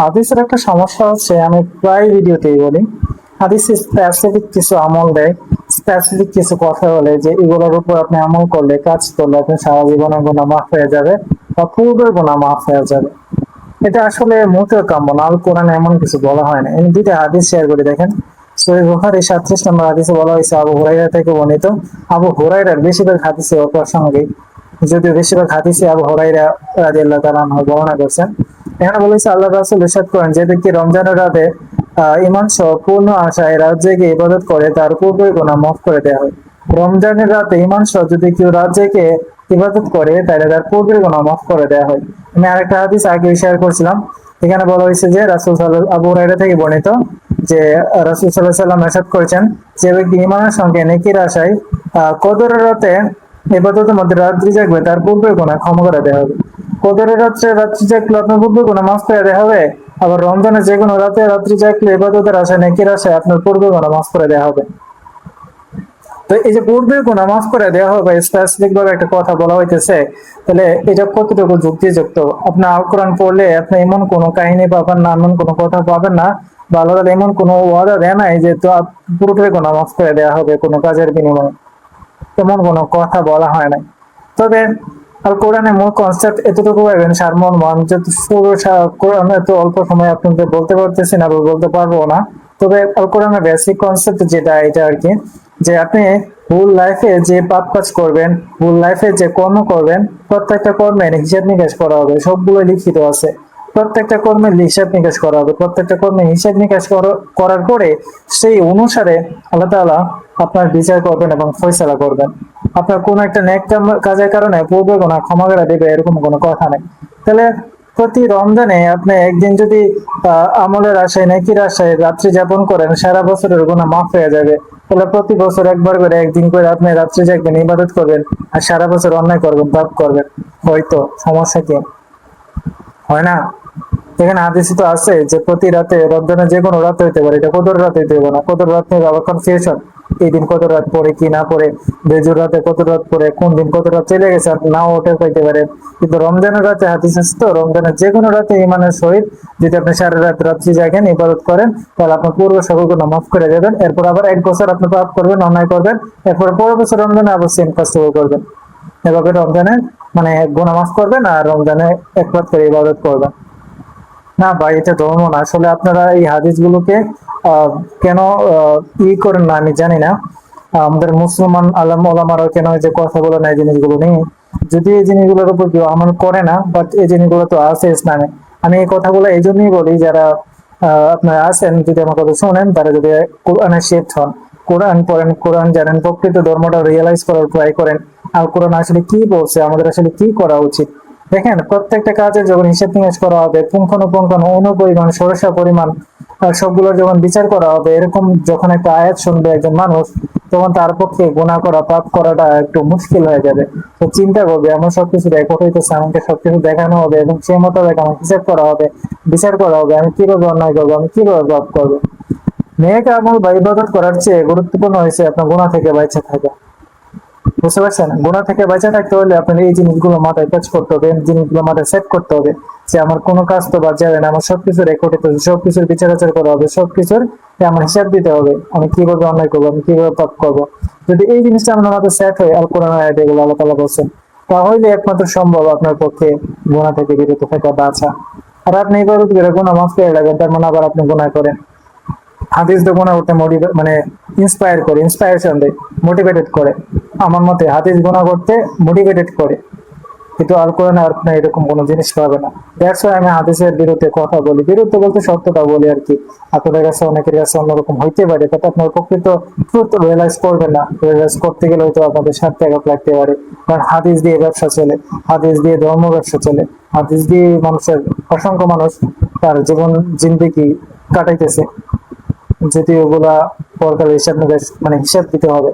হাদিসের একটা সমস্যা হচ্ছে, আমি প্রায় ভিডিওতেই বলি, হাদিসে স্পেসিফিক কিছু আমল দেয়, স্পেসিফিক কিছু কথা বলে যে এগুলোর উপর আপনি আমল করলে, কাজ করলে আপনি সারা জীবনের গুনাহ মাফ হয়ে যাবে বা পূর্বের গুনাহ মাফ হয়ে যাবে। এটা আসলে মোটেও কাম্য না। আল কোরআনে এমন কিছু বলা হয় না। আমি দুইটা হাদিস শেয়ার করে দেখেন। সহিহ বুখারী 37 নম্বর হাদিসে বলা হয়েছে, আবু হুরায়রা থেকে বর্ণিত। আবু হুরায়রার বেশিরভাগ হাদিসে অপ্রাসঙ্গিক, যদিও বেশিরভাগ হাদিসে আবু হুরায়রা রাদিয়াল্লাহু তাআলা আনহু বর্ণনা করেছেন। এখানে বলেছে আল্লাহ রাসূল ইরশাদ করেন, যে ব্যক্তি রমজানের রাতে ঈমান সহ পূর্ণ আশায় রাত জেগে ইবাদত করে তার পূর্বের গুনাহ মাফ করে দেওয়া হয়। রমজানের রাতে ঈমান সহ যদি কেউ রাত জেগে ইবাদত করে তাহলে তার পূর্বের গুনাহ মাফ করে দেওয়া হয়। আমি আরেকটা হাদিস আগে শেয়ার করছিলাম, এখানে বলা হয়েছে যে রাসূল সাল্লাল্লাহু আবু হুরায়রা থেকে বর্ণিত যে রাসূল সাল্লাল্লাহু আলাইহি ওয়াসাল্লাম ইরশাদ করেছেন, যে ব্যক্তি ঈমানের সঙ্গে নেকির আশায় কদরের রাতে ইবাদতের মধ্যে রাত্রি জাগবে তার পূর্বের গুনাহ ক্ষমা করে দেওয়া হবে। কদরের রাত্রি জাগলে আপনার পূর্বের গুনাহ মাফ করে দেওয়া হবে। আবার রমজানের যে কোনো রাতে রাত্রি জাগলে ইবাদতের আশায় নেকির আশায় আপনার পূর্বের গুনাহ মাফ করে দেওয়া হবে। তো এই যে পূর্বের গুনাহ মাফ করে দেওয়া হবে, স্পেসিফিক ভাবে একটা কথা বলা হইতেছে, তাহলে এটা কতটুকু যুক্তিযুক্ত? আপনি আল কোরআন পড়লে আপনি এমন কোনো কাহিনী পাবেন না, এমন কোনো কথা পাবেন না, বা আল্লাহ তাআলা এমন কোনো ওয়াদা দেয় নাই যে তো পুরোপুরি গুনাহ মাফ করে দেওয়া হবে কোনো কাজের বিনিময়ে। তেমন কোনো কথা বলা হয় নাই। তবে আল কোরআনের মূল কনসেপ্ট এতটুকু পাবেন, সারমর্ম যত পুরো কোরআন এত অল্প সময় আপনাদের বলতে পারতেছি না বা বলতে পারবো না। তবে আল কোরআনের বেসিক কনসেপ্ট যেটা, এটা আর কি, যে আপনি ফুল লাইফে যে পাপ কাজ করবেন, ফুল লাইফে যে কর্ম করবেন, প্রত্যেকটা কর্মের হিসাব নিকাশ করা হবে, সবগুলো লিখিত আছে। প্রত্যেকটা কর্মের হিসাব নিকাশ করা হবে, প্রত্যেকটা কর্মের হিসাব নিকাশ করার পরে সেই অনুসারে আল্লাহ তাআলা আপনার বিচার করবেন এবং ফয়সালা করবেন। আপনার কোন একটা নেক কাজের কারণে পূর্বে গুনাহ ক্ষমা করে দেবে এরকম কোনো কথা নেই। তাহলে প্রতি রমজানে আপনি একদিন যদি আমলের আশায় নেকির আশায় রাত্রি যাপন করেন, সারা বছরের গুনাহ মাফ হয়ে যাবে। তাহলে প্রতি বছর একবার করে একদিন করে আপনি রাত্রি জাগবেন, ইবাদত করবেন, আর সারা বছর অন্যায় করবেন, পাপ করবেন, হয়তো সমস্যা কি? হয় না? এখানে হাদিসে তো আছে যে প্রতি রাতে, রমজানের যে কোনো রাত হইতে পারে, এটা কদর রাত হইতে হবে না। কদর রাত নিয়ে আবার কনফিউশন, এই দিন কত রাত পরে কি না পরে, বেজুর রাতে কত রাত পরে, কোন দিন কত রাত চলে গেছে আপনি নাও ওঠে পাইতে পারেন। কিন্তু রমজানের রাতে হাদিস আছে তো, রমজানের যে কোনো রাতে ঈমানের সহিত যদি আপনি সারা রাত রাত্রি জাগেন, ইবাদত করেন, তাহলে আপনার পূর্ব সকল গুনাহ মাফ করে দেবেন। এরপর আবার এক বছর আপনি পাপ করবেন, অন্যায় করবেন, এরপর পরের বছর রমজানে আবার সেম কাজটা করবেন। এভাবে রমজানে মানে গুনাহ মাফ করবেন আর রমজানে একবার করে ইবাদত করবেন। না ভাই, এটা ধর্ম না। আসলে আপনারা এই হাদিসগুলোকে কেন করেন না আমি জানি না। আমাদের মুসলমান আলেম ওলামারা কেন এই যে কথা বলে না এই জিনিসগুলো নিয়ে, যদি এই জিনিসগুলোর উপর কেউ আমল করে না, বাট এই জিনিসগুলো তো আছে ইসলামে। আমি এই কথাগুলো এই জন্যই বলি, যারা আপনারা আছেন, যদি আমার কথা শোনেন, তারা যদি কোরআনে শিফট হন, কোরআন পড়েন, কোরআন জানেন, প্রকৃত ধর্মটা রিয়েলাইজ করার ট্রাই করেন, আর কোরআন আসলে কি বলছে, আমাদের আসলে কি করা উচিত। দেখেন, প্রত্যেকটা কাজের যখন হিসাব নিকাশ করা হবে, পুঙ্খানুপুঙ্খ অনুপরিমাণ সরসা পরিমাণ সবগুলোর যখন বিচার করা হবে, এরকম যখন একটা আয়াত শুনবে একজন মানুষ, তখন তার পক্ষে গুনাহ করা, পাপ করাটা একটু মুশকিল হয়ে যাবে। তো চিন্তা করবে, এমন সবকিছু রেকর্ড হইতেছে, আমাকে সবকিছু দেখানো হবে এবং সে মোতাবেক আমার হিসাব করা হবে, বিচার করা হবে, আমি কিভাবে অন্যায় করবো, আমি কিভাবে পাপ করবো। নেক আমল বা ইবাদত করার চেয়ে গুরুত্বপূর্ণ হয়েছে আপনার গুনাহ থেকে বেঁচে থাকা। বুঝতে পারছেন? গুনাহ থেকে বেঁচে থাকতে হলে আপনার এই জিনিসগুলো মাথায় কাজ করতে হবে, জিনিসগুলো মাথায় সেট করতে হবে, যে আমার কোনো কাজ তো বাদ যাবে না, আমার সবকিছু রেকর্ড হতে হবে, সবকিছুর বিচার আচার করা হবে, সবকিছুর আমার হিসাব দিতে হবে, আমি কিভাবে অন্যায় করবো, আমি কিভাবে পাপ করবো। যদি এই জিনিসটা আপনার মাথায় সেট হয়, আল কোরআন আয়াত এগুলো আল্লাহ তাআলা বলছেন, তাহলে একমাত্র সম্ভব আপনার পক্ষে গুনাহ থেকে বিরত থাকা, বাঁচা। আর আপনি ইবাদত করে গুনাহ মাফ করে রাখবেন, তার মানে আবার আপনি গুনাহ করেন। হাদিস তো গুনাহ করতে মানে ইন্সপায়ার করে, ইন্সপায়ারেশন দেয়, মোটিভেটেড করে। আমার মতে হাদিস গুনাহ করতে মোটিভেটেড করে, কিন্তু আল কোরআনে আপনার এরকম কোনো জিনিস পাবে না। দ্যাটস ওয়াই আমি হাদিসের বিরুদ্ধে কথা বলি, বিরুদ্ধে বলতে সত্যটা বলি আর কি। আপনাদের কাছে অনেকের কাছে অন্যরকম হইতে পারে, তাতে আপনার প্রকৃত ট্রুথ রিয়েলাইজ করবেন না। রিয়েলাইজ করতে গেলে হয়তো আপনাদের স্বার্থে আঘাত লাগতে পারে, কারণ হাদিস দিয়ে ব্যবসা চলে, হাদিস দিয়ে ধর্ম ব্যবসা চলে, হাদিস দিয়ে মানুষের অসংখ্য মানুষ তার জীবন জিন্দেগি কাটাইতেছে, যদি ওগুলা পরকালে হিসাব নিকাশ মানে হিসাব দিতে হবে।